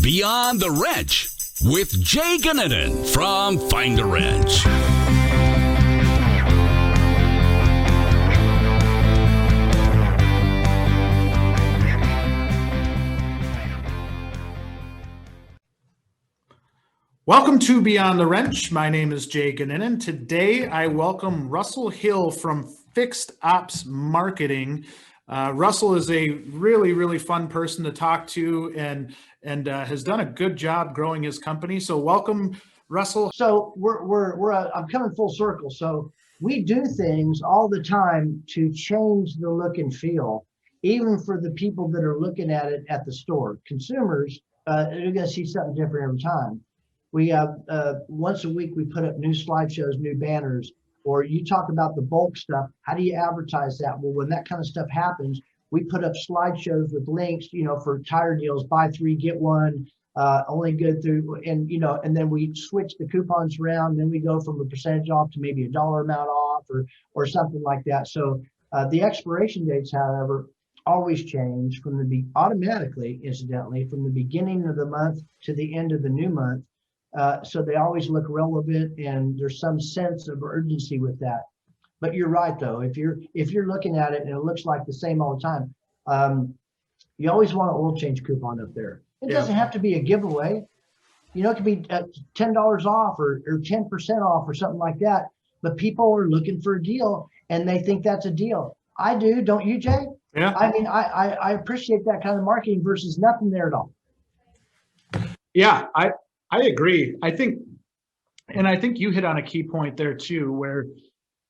Beyond the Wrench with Jay Goninen from Find a Wrench. Welcome to Beyond the Wrench. My name is Jay Goninen. Today I welcome Russell Hill from FixedOPS Marketing. Russell is a really fun person to talk to and has done a good job growing his company. So welcome, Russell. So I'm coming full circle. So we do things all the time to change the look and feel, even for the people that are looking at it at the store. Consumers, they're going to see something different every time. We have once a week, we put up new slideshows, new banners, or you talk about the bulk stuff. How do you advertise that? Well, when that kind of stuff happens, we put up slideshows with links, for tire deals, buy 3, get 1, only good through, and then we switch the coupons around. Then we go from a percentage off to maybe $1 amount off or something like that. So the expiration dates, however, always change automatically, incidentally, from the beginning of the month to the end of the new month. So they always look relevant, and there's some sense of urgency with that. But you're right, though. If you're looking at it and it looks like the same all the time, you always want an oil change coupon up there. It doesn't have to be a giveaway. It could be $10 off or 10% off or something like that. But people are looking for a deal, and they think that's a deal. I do, don't you, Jay? Yeah. I mean, I appreciate that kind of marketing versus nothing there at all. Yeah, I agree. I think you hit on a key point there too, where,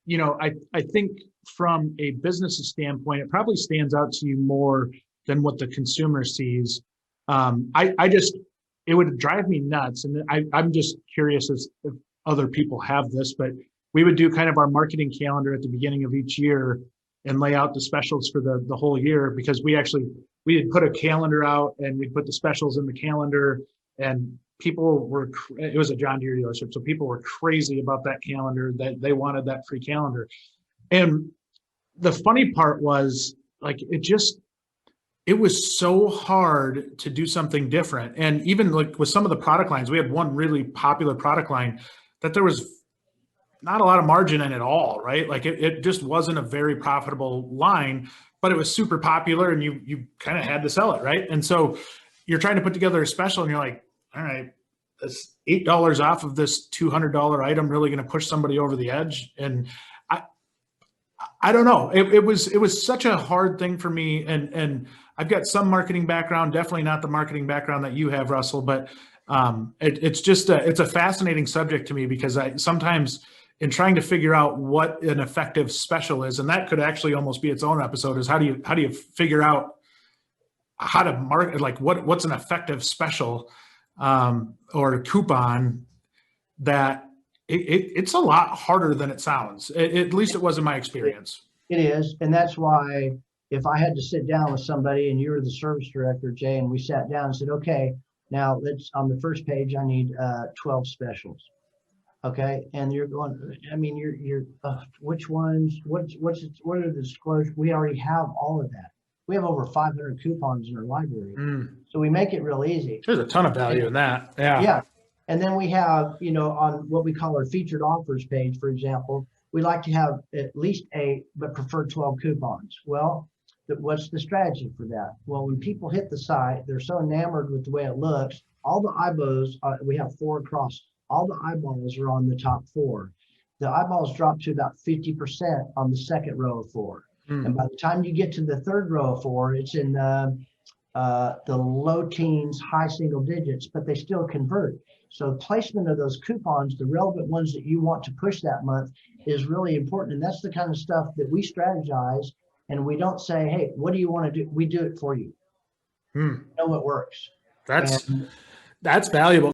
I think from a business standpoint, it probably stands out to you more than what the consumer sees. It would drive me nuts. And I'm just curious if other people have this, but we would do kind of our marketing calendar at the beginning of each year and lay out the specials for the whole year, because we had put a calendar out and we'd put the specials in the calendar, and it was a John Deere dealership, so people were crazy about that calendar, that they wanted that free calendar. And the funny part was, like, it was so hard to do something different. And even like with some of the product lines, we had one really popular product line that there was not a lot of margin in at all, right? Like it just wasn't a very profitable line, but it was super popular and you kind of had to sell it, right? And so you're trying to put together a special and you're like, all right, that's $8 off of this $200 item really going to push somebody over the edge? And I don't know. It was such a hard thing for me. And I've got some marketing background, definitely not the marketing background that you have, Russell, but it's a fascinating subject to me, because I sometimes, in trying to figure out what an effective special is, and that could actually almost be its own episode, is how do you figure out how to market, like what's an effective special or a coupon, that it's a lot harder than it sounds. At least it was in my experience. It is. And that's why if I had to sit down with somebody and you were the service director, Jay, and we sat down and said, okay, now let's, on the first page, I need 12 specials. Okay. And you're going, I mean, you're which ones, what are the disclosures? We already have all of that. We have over 500 coupons in our library. So we make it real easy. There's a ton of value in that. Yeah. Yeah. And then we have, on what we call our featured offers page, for example, we like to have at least 8, but prefer 12 coupons. Well, what's the strategy for that? Well, when people hit the site, they're so enamored with the way it looks. All the eyeballs, we have 4 across. All the eyeballs are on the top 4. The eyeballs drop to about 50% on the second row of 4. And by the time you get to the third row of 4, it's in the low teens, high single digits, but they still convert. So placement of those coupons, the relevant ones that you want to push that month, is really important. And that's the kind of stuff that we strategize. And we don't say, hey, what do you want to do? We do it for you. You know what works. That's valuable.